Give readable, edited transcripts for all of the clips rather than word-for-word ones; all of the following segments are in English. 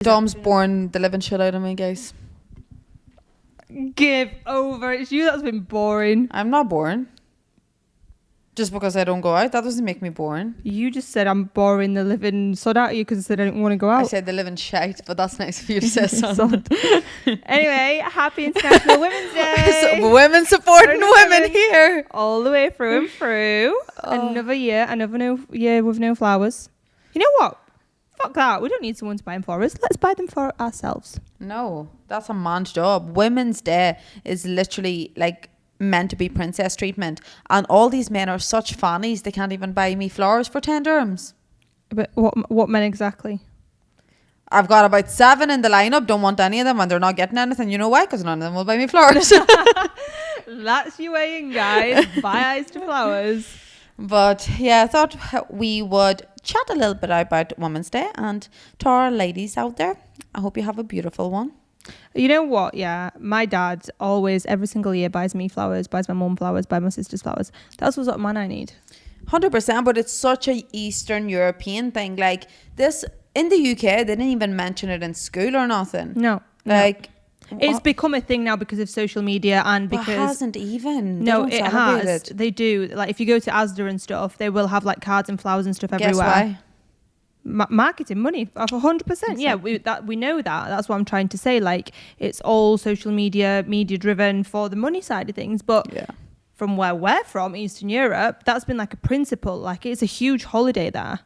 Dom's born the living shit out of me, guys. Give over. It's you that's been boring. I'm not boring. Just because I don't go out, that doesn't make me boring. You just said I'm boring the living sod out of you because I said I didn't want to go out. I said the living shite, but that's nice for you to say something. Anyway, happy International Women's Day. So, women supporting women here. All the way through and through. Another year year with no flowers. You know what? Fuck that. We don't need someone to buy them for us. Let's buy them for ourselves. No, that's a man's job. Women's Day is literally like meant to be princess treatment, and all these men are such fannies they can't even buy me flowers for 10 dirhams. But what men exactly? I've got about 7 in the lineup, don't want any of them, and they're not getting anything. You know why? Because none of them will buy me flowers. That's your way in, guys. Buy eyes to flowers. But yeah, I thought we would chat a little bit about Women's Day, and to our ladies out there, I hope you have a beautiful one. You know what? Yeah, my dad always, every single year, buys me flowers, buys my mum flowers, buys my sister's flowers. That's what sort of man I need. 100%, but it's such a Eastern European thing. Like this in the UK, they didn't even mention it in school or nothing. No, like it's become a thing now because of social media and because it hasn't even. No, it has. They do. Like if you go to Asda and stuff, they will have like cards and flowers and stuff everywhere. Guess why? Marketing money of 100%. Exactly. Yeah, we know that. That's what I'm trying to say. Like it's all social media driven for the money side of things. But yeah, from where we're from, Eastern Europe, that's been like a principle. Like it's a huge holiday there.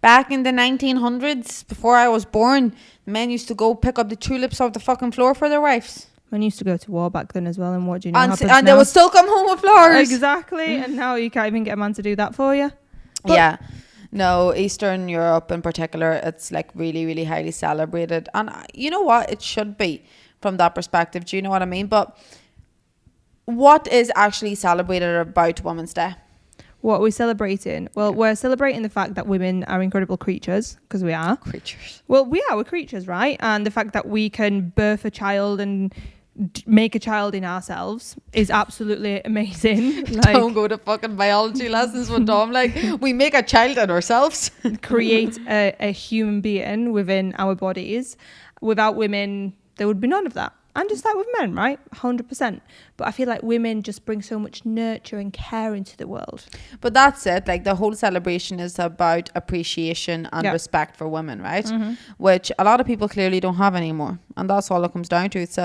Back in the 1900s, before I was born, men used to go pick up the tulips off the fucking floor for their wives. Men used to go to war back then as well. And what do you know? And they would still come home with flowers. Exactly. And now you can't even get a man to do that for you. But yeah. No, Eastern Europe in particular, it's like really, really highly celebrated. And you know what? It should be from that perspective. Do you know what I mean? But what is actually celebrated about Women's Day? What are we celebrating? Well, we're celebrating the fact that women are incredible creatures, because we are. Creatures. Well, we're creatures, right? And the fact that we can birth a child and make a child in ourselves is absolutely amazing. Like, don't go to fucking biology lessons with Dom. Like, we make a child in ourselves. Create a human being within our bodies. Without women, there would be none of that. And just like with men, right? 100%. But I feel like women just bring so much nurture and care into the world. But that's it. Like the whole celebration is about appreciation and respect for women, right? Mm-hmm. Which a lot of people clearly don't have anymore. And that's all it comes down to. It's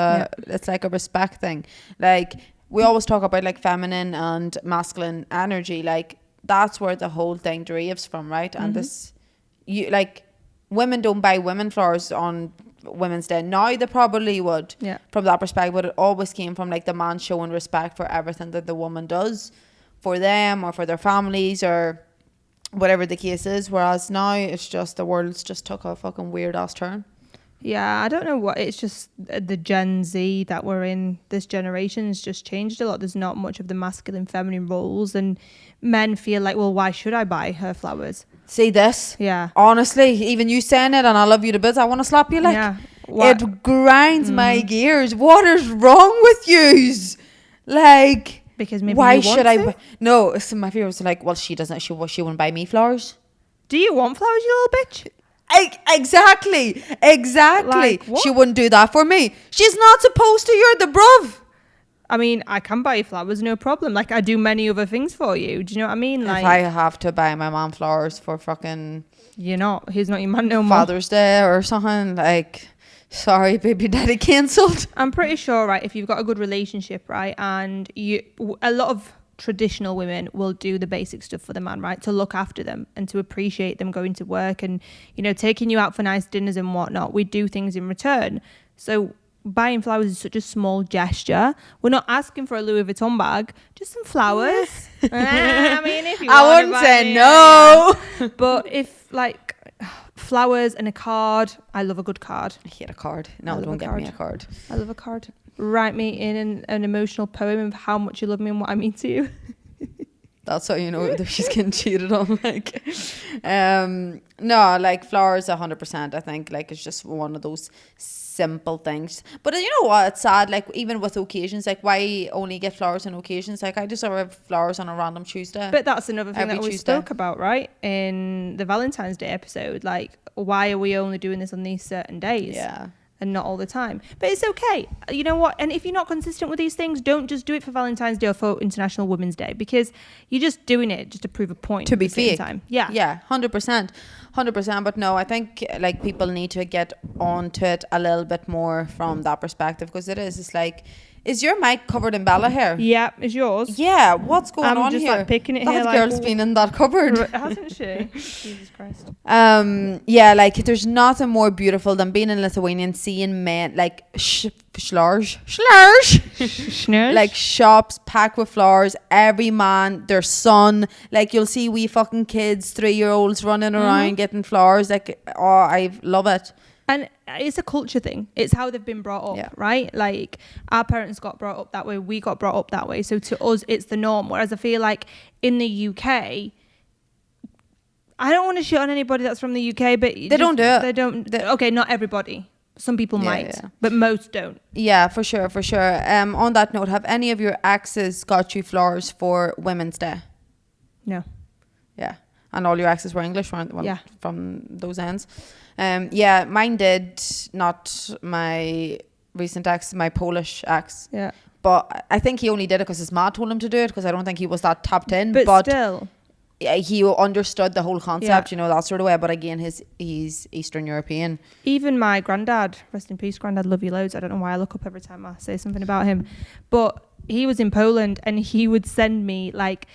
like a respect thing. Like we always talk about like feminine and masculine energy. Like that's where the whole thing derives from, right? And women don't buy women flowers on Women's Day. Now they probably would, from that perspective, but it always came from like the man showing respect for everything that the woman does for them or for their families or whatever the case is. Whereas now it's just the world's just took a fucking weird ass turn. Yeah, I don't know what, it's just the Gen Z that we're in, this generation has just changed a lot. There's not much of the masculine feminine roles, and men feel like, well, why should I buy her flowers? See this? Yeah. Honestly, even you saying it, and I love you to bits, I want to slap you. Like, it grinds my gears. What is wrong with yous? Like, because maybe why you want should to? I? No, so my fear was like, well, she doesn't. She wouldn't buy me flowers. Do you want flowers, you little bitch? Exactly. Like, she wouldn't do that for me. She's not supposed to. You're the bruv. I mean, I can buy you flowers, no problem. Like, I do many other things for you. Do you know what I mean? Like, if I have to buy my mom flowers for fucking... He's not your man no more. Father's Day or something, like... Sorry, baby daddy cancelled. I'm pretty sure, right, if you've got a good relationship, right, and a lot of traditional women will do the basic stuff for the man, right, to look after them and to appreciate them going to work and, you know, taking you out for nice dinners and whatnot. We do things in return. So buying flowers is such a small gesture. We're not asking for a Louis Vuitton bag, just some flowers. I mean, if you I wouldn't say no. But if, like, flowers and a card, I love a good card. I hate a card. No, don't get me a card. I love a card. Write me in an emotional poem of how much you love me and what I mean to you. That's how you know whether she's getting cheated on. Like, no, like flowers, 100%. I think like it's just one of those simple things. But you know what? It's sad. Like even with occasions, like why only get flowers on occasions? Like I just have flowers on a random Tuesday. But that's another thing Every that we Tuesday. spoke about, right? In the Valentine's Day episode, like why are we only doing this on these certain days? Yeah. And not all the time. But it's okay. You know what? And if you're not consistent with these things, don't just do it for Valentine's Day or for International Women's Day, because you're just doing it just to prove a point. To be at the same fake. time. Yeah. Yeah, 100%. 100%. But no, I think like people need to get onto it a little bit more from that perspective, because it's like, is your mic covered in Bella hair? Yeah, it's yours. Yeah, what's going I'm on just here? like picking it That here. girl's been in that cupboard. Hasn't she? Jesus Christ. Yeah, like there's nothing more beautiful than being in Lithuania and seeing men like schlars, like shops packed with flowers. Every man, their son, like you'll see wee fucking kids, 3-year-olds running around getting flowers. Like, oh, I love it. And it's a culture thing. It's how they've been brought up, right? Like our parents got brought up that way. We got brought up that way. So to us, it's the norm. Whereas I feel like in the UK, I don't want to shit on anybody that's from the UK, but they don't do it. They don't. Okay, not everybody. Some people might, but most don't. Yeah, for sure, for sure. On that note, have any of your exes got you flowers for Women's Day? No. Yeah. And all your exes were English, weren't they? Well, yeah. From those ends. Yeah, mine did. Not my recent ex, my Polish ex. Yeah. But I think he only did it because his ma told him to do it, because I don't think he was that tapped in. But still. Yeah, he understood the whole concept, you know, that sort of way. But again, he's Eastern European. Even my granddad, rest in peace, granddad, love you loads. I don't know why I look up every time I say something about him. But he was in Poland and he would send me like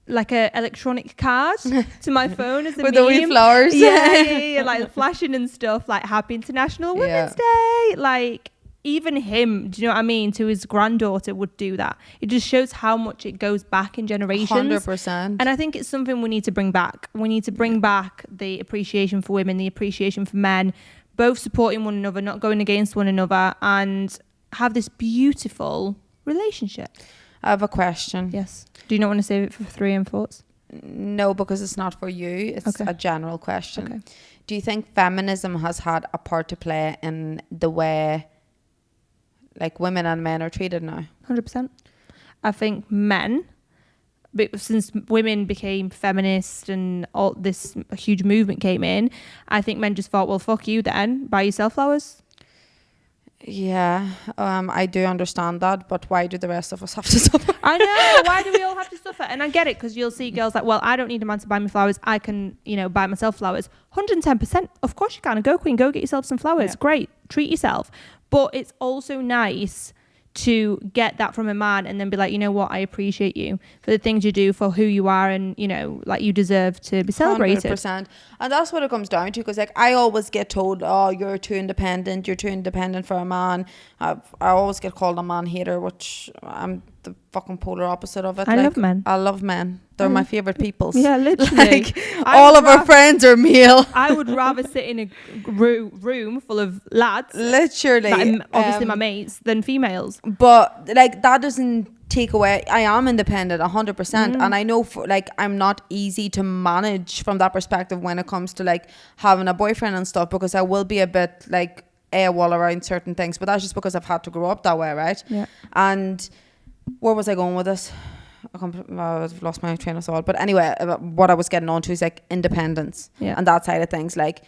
a electronic card to my phone as a with meme. the wee flowers. Yeah, like flashing and stuff, like Happy International Women's Day. Like even him, do you know what I mean, to his granddaughter would do that. It just shows how much it goes back in generations. 100%. And I think it's something we need to bring back. We need to bring back the appreciation for women, the appreciation for men, both supporting one another, not going against one another, and have this beautiful relationship. I have a question. Yes. Do you not want to save it for 3 and 4s? No, because it's not for you. It's a general question. Okay. Do you think feminism has had a part to play in the way like women and men are treated now? 100%. I think men, since women became feminist and all this huge movement came in, I think men just thought, well, fuck you then, buy yourself flowers. Yeah, I do understand that, but why do the rest of us have to suffer? I know, why do we all have to suffer? And I get it, because you'll see girls like, well, I don't need a man to buy me flowers, I can, buy myself flowers. 110%, of course you can. Go queen, go get yourself some flowers. Great, treat yourself. But it's also nice to get that from a man and then be like, you know what, I appreciate you for the things you do, for who you are, and like you deserve to be celebrated. 100%. And that's what it comes down to, because like I always get told, oh, you're too independent for a man. I always get called a man hater, which I'm the fucking polar opposite of it. I love men. I love men. They're my favorite peoples. Yeah, literally. Like all of our friends are male. I would rather sit in a room full of lads, literally, obviously my mates, than females. But like that doesn't take away, I am independent 100%, and I know I'm not easy to manage from that perspective when it comes to like having a boyfriend and stuff, because I will be a bit like AWOL around certain things, but that's just because I've had to grow up that way, right? Yeah. And where was I going with this? I've lost my train of thought. But anyway, what I was getting on to is like independence and that side of things. Like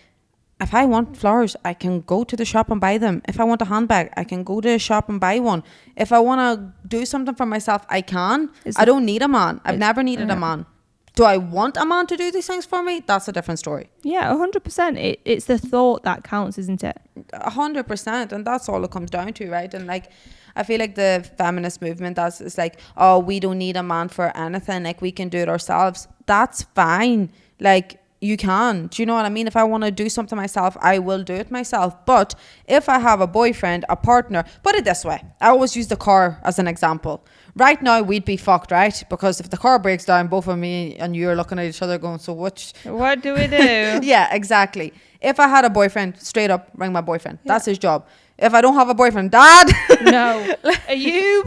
if I want flowers, I can go to the shop and buy them. If I want a handbag, I can go to a shop and buy one. If I want to do something for myself, I can. I don't need a man. I've never needed a man. Do I want a man to do these things for me? That's a different story. Yeah, 100%. It's the thought that counts, isn't it? 100%. And that's all it comes down to, right? And like, I feel like the feminist movement, it's like, oh, we don't need a man for anything. Like, we can do it ourselves. That's fine. Like, you can. Do you know what I mean? If I want to do something myself, I will do it myself. But if I have a boyfriend, a partner, put it this way. I always use the car as an example. Right now, we'd be fucked, right? Because if the car breaks down, both of me and you are looking at each other going, so what do we do? Yeah, exactly. If I had a boyfriend, straight up, ring my boyfriend. Yeah. That's his job. If I don't have a boyfriend, dad. No. Are you?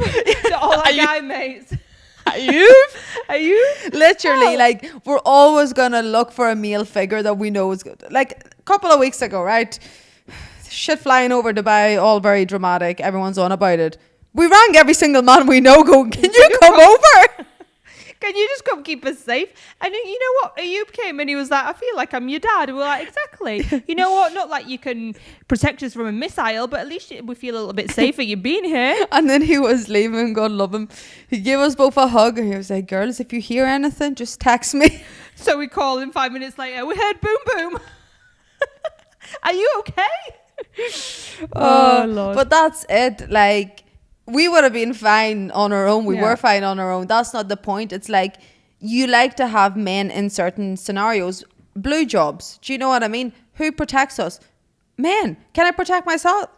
All our guy mates. Are you? Literally, like, we're always gonna look for a male figure that we know is good. Like, a couple of weeks ago, right? Shit flying over Dubai, all very dramatic. Everyone's on about it. We rang every single man we know going, can you come over? Can you just come keep us safe? And you know what? Ayub came and he was like, I feel like I'm your dad. And we're like, exactly. You know what? Not like you can protect us from a missile, but at least we feel a little bit safer you being here. And then he was leaving, God love him. He gave us both a hug and he was like, girls, if you hear anything, just text me. So we call him 5 minutes later. We heard boom, boom. Are you okay? Oh, Lord. But that's it. Like, we would have been fine on our own. We were fine on our own. That's not the point. It's like, you like to have men in certain scenarios. Blue jobs. Do you know what I mean? Who protects us? Men. Can I protect myself?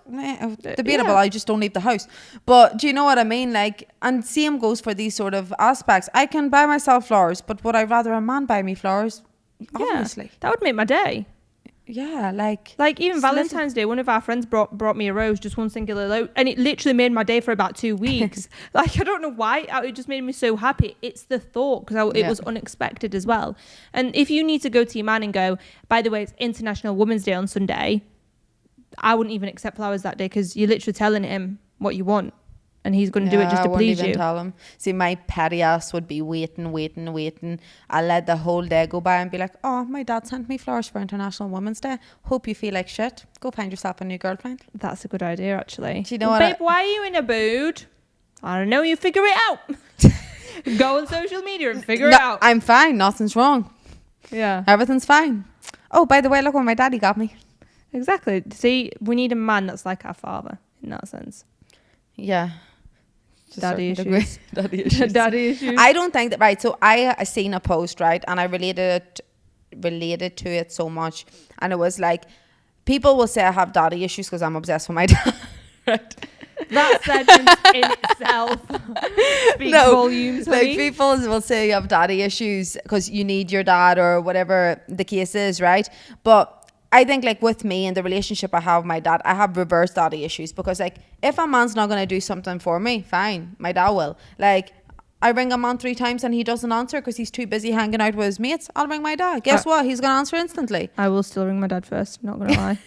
Debatable. I just don't leave the house. But do you know what I mean? Like, and same goes for these sort of aspects. I can buy myself flowers, but would I rather a man buy me flowers? Obviously. That would make my day. Yeah, like even Valentine's Day, one of our friends brought me a rose, just one singular rose, and it literally made my day for about 2 weeks. Like, I don't know why, it just made me so happy. It's the thought, because it was unexpected as well. And if you need to go to your man and go, by the way, it's International Women's Day on Sunday, I wouldn't even accept flowers that day, because you're literally telling him what you want. And he's going to do it just to please you. I wouldn't even tell him. See, my petty ass would be waiting. I'll let the whole day go by and be like, oh, my dad sent me flowers for International Women's Day. Hope you feel like shit. Go find yourself a new girlfriend. That's a good idea, actually. Do you know what? Babe, why are you in a mood? I don't know. You figure it out. Go on social media and figure it out. I'm fine. Nothing's wrong. Yeah. Everything's fine. Oh, by the way, look what my daddy got me. Exactly. See, we need a man that's like our father in that sense. Yeah. Daddy issues. Daddy issues. I don't think that, right, so I seen a post, right, and I related to it so much, and it was like, people will say I have daddy issues because I'm obsessed with my dad. Right? That sentence in itself speaks volumes. Like, people will say you have daddy issues because you need your dad or whatever the case is, right? But I think, like, with me and the relationship I have with my dad, I have reverse daddy issues, because, like, if a man's not going to do something for me, fine, my dad will. Like, I ring a man 3 times and he doesn't answer because he's too busy hanging out with his mates, I'll ring my dad. Guess what? He's going to answer instantly. I will still ring my dad first, not going to lie.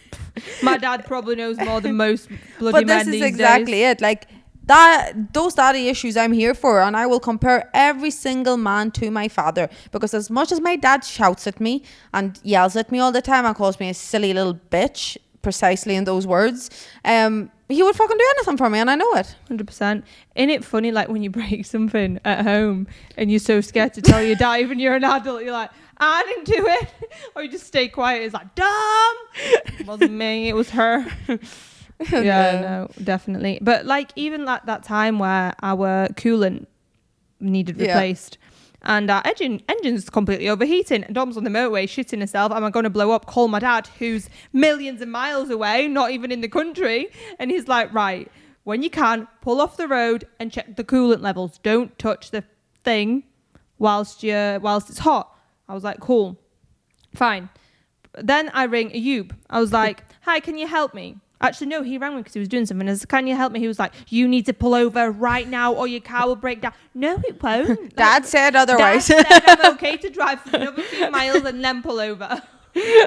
My dad probably knows more than most bloody men these days. But this is exactly it. Like, those daddy issues I'm here for, and I will compare every single man to my father, because as much as my dad shouts at me and yells at me all the time and calls me a silly little bitch, precisely in those words, he would fucking do anything for me, and I know it. 100%. Isn't it funny, like, when you break something at home and you're so scared to tell your dad, even you're an adult, you're like, I didn't do it, or you just stay quiet. It's like, damn, it wasn't me, it was her. Yeah, no, definitely. But, like, even like that time where our coolant needed replaced, and our engine's completely overheating, and Dom's on the motorway shitting herself, am I going to blow up? Call my dad, who's millions of miles away, not even in the country, and he's like, right, when you can, pull off the road and check the coolant levels. Don't touch the thing whilst it's hot. I was like, cool, fine. Then I ring Ayub. I was like, hi, can you help me? Actually, no, he rang me because he was doing something. I said, can you help me? He was like, you need to pull over right now or your car will break down. No, it won't. Dad said otherwise. Dad said I'm okay to drive for another few miles and then pull over.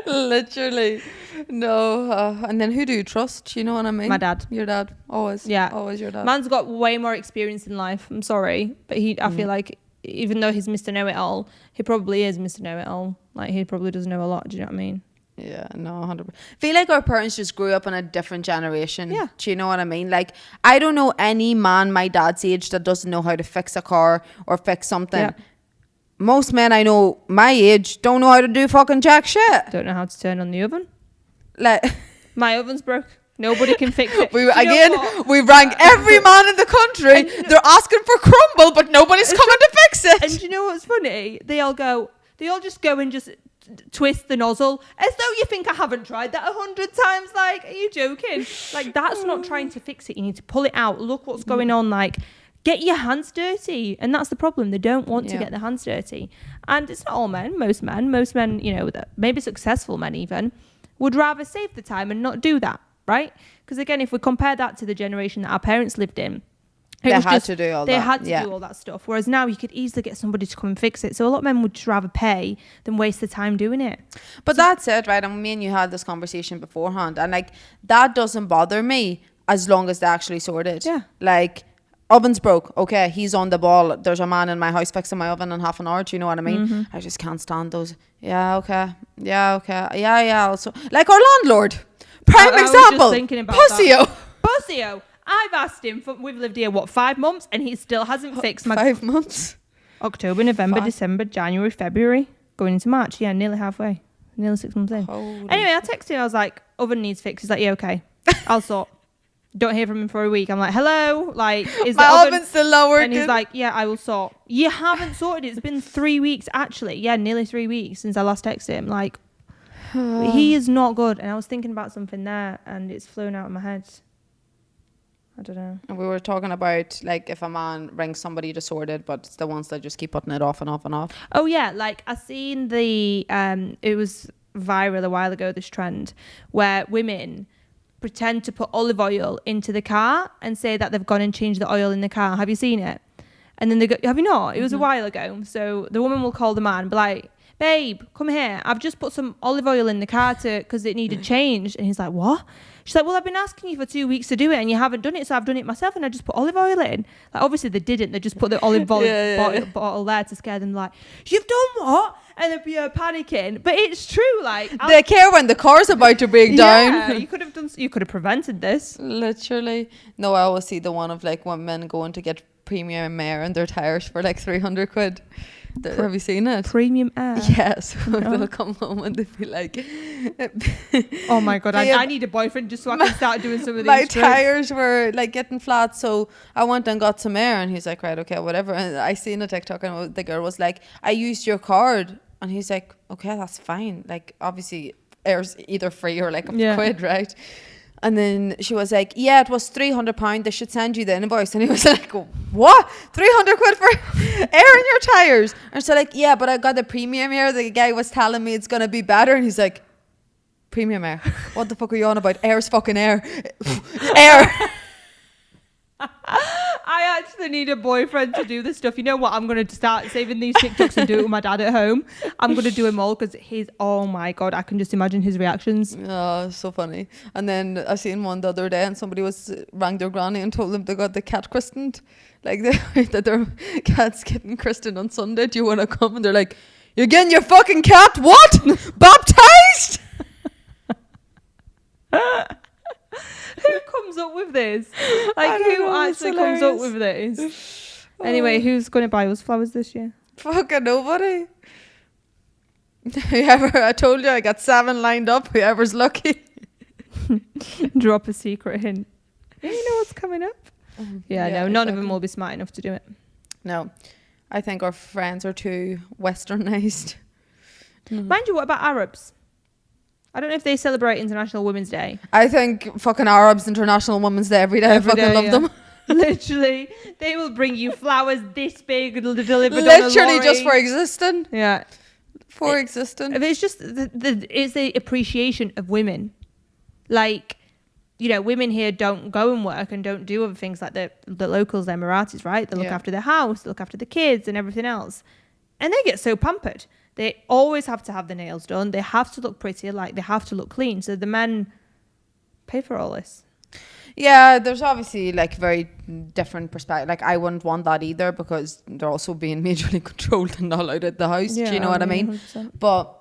Literally. No. And then who do you trust? You know what I mean? My dad. Your dad. Always. Yeah. Always your dad. Man's got way more experience in life. I'm sorry. But I feel like, even though he's Mr. Know-It-All, he probably is Mr. Know-It-All. Like, he probably does know a lot. Do you know what I mean? Yeah, no, 100%. Feel like our parents just grew up in a different generation. Yeah. Do you know what I mean? Like, I don't know any man my dad's age that doesn't know how to fix a car or fix something. Yeah. Most men I know my age don't know how to do fucking jack shit. Don't know how to turn on the oven. Like, my oven's broke. Nobody can fix it. We rang every man in the country. They're asking for crumble, but nobody's coming to fix it. And you know what's funny? They all just go and just twist the nozzle as though you think I haven't tried that 100 times. Like, are you joking? Like, that's not trying to fix it. You need to pull it out. Look what's going on. Like, get your hands dirty. And that's the problem. They don't want to get their hands dirty. And it's not all men. Most men, you know, maybe successful men even, would rather save the time and not do that, right? Because again, if we compare that to the generation that our parents lived in, They had to do all that. They had to do all that stuff. Whereas now you could easily get somebody to come and fix it. So a lot of men would just rather pay than waste the time doing it. But that's it, right? And me and you had this conversation beforehand. And like, that doesn't bother me as long as they actually sort it. Yeah. Like, oven's broke. Okay, he's on the ball. There's a man in my house fixing my oven in half an hour. Do you know what I mean? I just can't stand those. Yeah, okay. Yeah. Also, like our landlord. Prime example. I was just thinking about Pussy-o. Pussy-o. I've asked him we've lived here 5 months and he still hasn't fixed my 5 months. October, November, December, January, February, going into March. Yeah, nearly halfway, nearly 6 months in. Anyway, I texted him. I was like, oven needs fixed. He's like, yeah, okay, I'll sort. Don't hear from him for a week. I'm like, hello, like, is my the oven still not working? And he's like, yeah, I will sort. You haven't sorted it. It's been 3 weeks actually. Yeah, nearly 3 weeks since I last texted him. Like, he is not good. And I was thinking about something there and it's flown out of my head. I don't know. And we were talking about, like, if a man rings somebody to sort it, but it's the ones that just keep putting it off and off and off. Oh, yeah. Like, I seen it was viral a while ago, this trend, where women pretend to put olive oil into the car and say that they've gone and changed the oil in the car. Have you seen it? And then they go, have you not? It was a while ago. So the woman will call the man and be like, babe, come here. I've just put some olive oil in the car because it needed changed. And he's like, what? She's like, well, I've been asking you for 2 weeks to do it and you haven't done it, so I've done it myself and I just put olive oil in. Like, obviously they didn't. They just put the olive oil bottle there to scare them. Like, you've done what? And they'd be panicking. But it's true. Like, they care when the car's about to break down. Yeah, you could have prevented this. Literally. No, I always see the one of like women going to get premium air in their tires for like 300 quid. Have you seen it? Premium air? Yes. They'll come home and they'll be like, oh my God, I need a boyfriend just so I can start doing some of these my trips. tires were like getting flat, so I went and got some air. And he's like, right, okay, whatever. And I seen a TikTok and the girl was like, I used your card. And he's like, okay, that's fine. Like, obviously air's either free or like a quid, right? And then she was like, yeah, it was £300. They should send you the invoice. And he was like, what? 300 quid for air in your tires? And she's like, yeah, but I got the premium air. The guy was telling me it's going to be better. And he's like, premium air? What the fuck are you on about? Air's fucking air. Air. I actually need a boyfriend to do this stuff. You know what? I'm going to start saving these TikToks and do it with my dad at home. I'm going to do them all because oh my God, I can just imagine his reactions. Oh, so funny. And then I seen one the other day and somebody rang their granny and told them they got the cat christened. Like that their cat's getting christened on Sunday. Do you want to come? And they're like, you're getting your fucking cat what? Baptized? Who comes up with this? Like, who actually comes up with this? Anyway, who's going to buy us flowers this year? Fucking nobody. Whoever, I told you I got 7 lined up. Whoever's lucky. Drop a secret hint. You know what's coming up? Yeah, no, none of them will be smart enough to do it. No. I think our friends are too westernized. Mind you, what about Arabs? I don't know if they celebrate International Women's Day. I think fucking Arabs International Women's Day every day. I fucking love them. Literally, they will bring you flowers this big, delivered literally on a just for existing. Yeah, for existing. It's just it's the appreciation of women. Like, you know, women here don't go and work and don't do other things like the locals, the Emiratis, right? They look after their house, they look after the kids and everything else, and they get so pampered. They always have to have the nails done. They have to look pretty. Like, they have to look clean. So the men pay for all this. Yeah, there's obviously like very different perspective. Like, I wouldn't want that either because they're also being majorly controlled and not allowed at the house. Do you know what I mean? 100%. But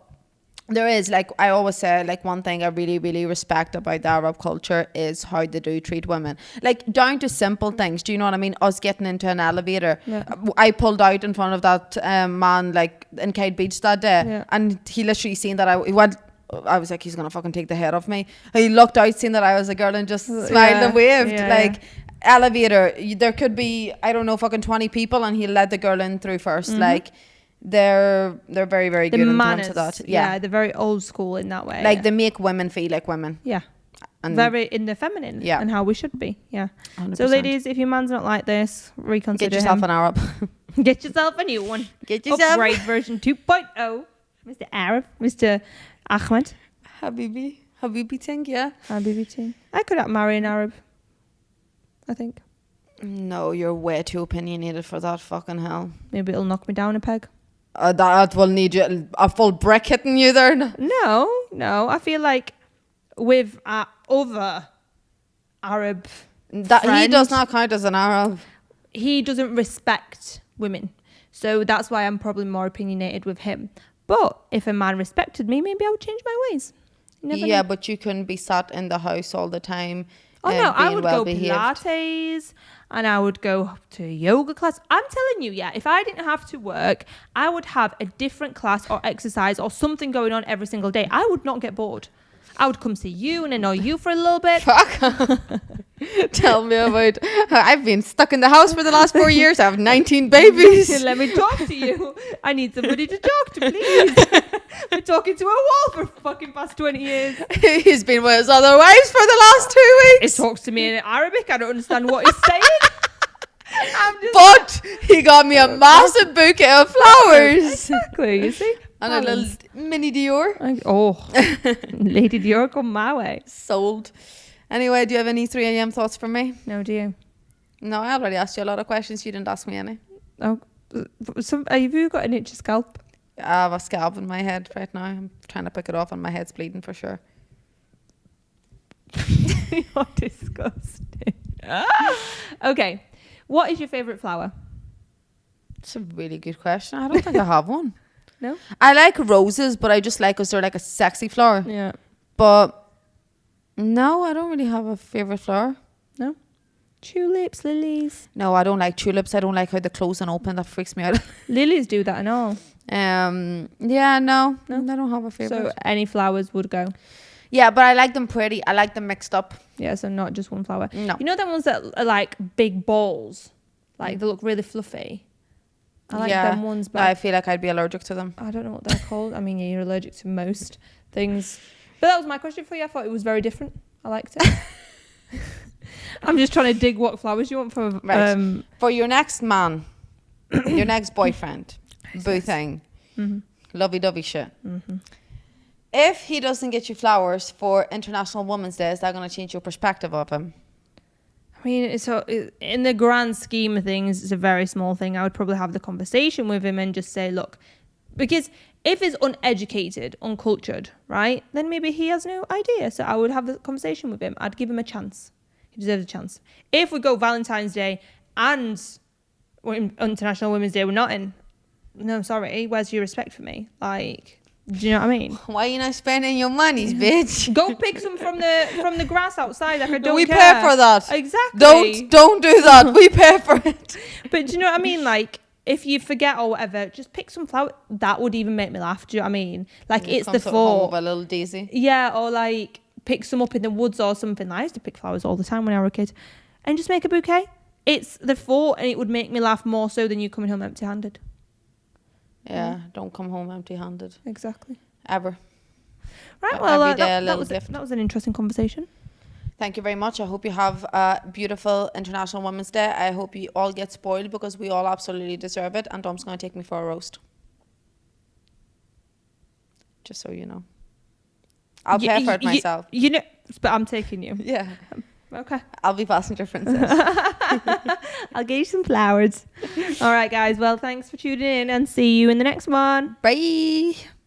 there is, like, I always say, like, one thing I really, really respect about the Arab culture is how they do treat women. Like, down to simple things. Do you know what I mean? Us getting into an elevator. Yeah. I pulled out in front of that man, like, in Kite Beach that day. Yeah. And he literally seen that I was like, he's going to fucking take the head off me. He looked out, seen that I was a girl and just smiled and waved. Yeah, like, elevator. There could be, I don't know, fucking 20 people and he let the girl in through first. Mm-hmm. Like, they're very, very good in terms of that. Yeah, they're very old school in that way. Like, they make women feel like women. Yeah. And very in the feminine. Yeah. And how we should be. Yeah. 100%. So ladies, if your man's not like this, reconsider. Get yourself an Arab. Get yourself a new one. Get yourself upgrade version 2.0. Mr. Arab. Mr. Ahmed. Habibi thing, yeah. Habibi thing. I could marry an Arab, I think. No, you're way too opinionated for that, fucking hell. Maybe it'll knock me down a peg. That will need you a full brick hitting you there. No. I feel like with other Arab That he friend, does not count as an Arab. he doesn't respect women. So that's why I'm probably more opinionated with him. But if a man respected me, maybe I would change my ways. You never know. But you couldn't be sat in the house all the time. Oh no, I being would well go behaved. Pilates and I would go to a yoga class. I'm telling you, yeah, if I didn't have to work, I would have a different class or exercise or something going on every single day. I would not get bored. I would come see you and annoy you for a little bit. Fuck. Tell me about. I've been stuck in the house for the last 4 years. I have 19 babies. Let me talk to you. I need somebody to talk to, please. We're talking to a wall for fucking past 20 years. He's been with his other wives for the last 2 He weeks. talks to me in Arabic. I don't understand what he's saying. But he got me a massive bouquet of flowers. Exactly, you see? And a little mini Dior. Lady Dior, come my way. Sold. Anyway, do you have any 3 a.m. thoughts for me? No, do you? No, I already asked you a lot of questions. You didn't ask me any. Oh, have you got an itchy scalp? I have a scalp in my head right now. I'm trying to pick it off and my head's bleeding for sure. You're disgusting. Okay. What is your favourite flower? It's a really good question. I don't think I have one. No? I like roses, but I just like because they're like a sexy flower. Yeah. But no, I don't really have a favourite flower. No? Tulips, lilies. No, I don't like tulips. I don't like how they close and open. That freaks me out. Lilies do that and all. Yeah, no, I don't have a favourite. So any flowers would go. Yeah, but I like them pretty. I like them mixed up. Yeah, so not just one flower. No. You know them ones that are like big balls? Like they look really fluffy. I like them ones, but I feel like I'd be allergic to them. I don't know what they're called. I mean, yeah, you're allergic to most things. But that was my question for you. I thought it was very different. I liked it. I'm just trying to dig what flowers you want for... Right. For your next man, your next boyfriend, boo thing, lovey-dovey shit. Mm-hmm. If he doesn't get you flowers for International Women's Day, is that going to change your perspective of him? I mean, so in the grand scheme of things, it's a very small thing. I would probably have the conversation with him and just say, look, because if he's uneducated, uncultured, right, then maybe he has no idea. So I would have the conversation with him. I'd give him a chance. He deserves a chance. If we go Valentine's Day and International Women's Day, we're not in. No, sorry. Where's your respect for me? Like... Do you know what I mean? Why are you not spending your monies, bitch? Go pick some from the grass outside. Like I don't we care. pay for that. Exactly. Don't do that. We pay for it. But do you know what I mean? Like if you forget or whatever, just pick some flower. That would even make me laugh. Do you know what I mean? Like it's the thought. A little daisy. Yeah, or like pick some up in the woods or something. I used to pick flowers all the time when I was a kid, and just make a bouquet. It's the thought, and it would make me laugh more so than you coming home empty-handed. Yeah, don't come home empty-handed. Exactly. Ever. Right, well, every day a little gift. That was an interesting conversation. Thank you very much. I hope you have a beautiful International Women's Day. I hope you all get spoiled because we all absolutely deserve it. And Dom's going to take me for a roast. Just so you know. I'll pay for it myself. You know, but I'm taking you. Yeah. Okay. I'll be passenger princess. I'll get you some flowers. All right, guys. Well, thanks for tuning in and see you in the next one. Bye.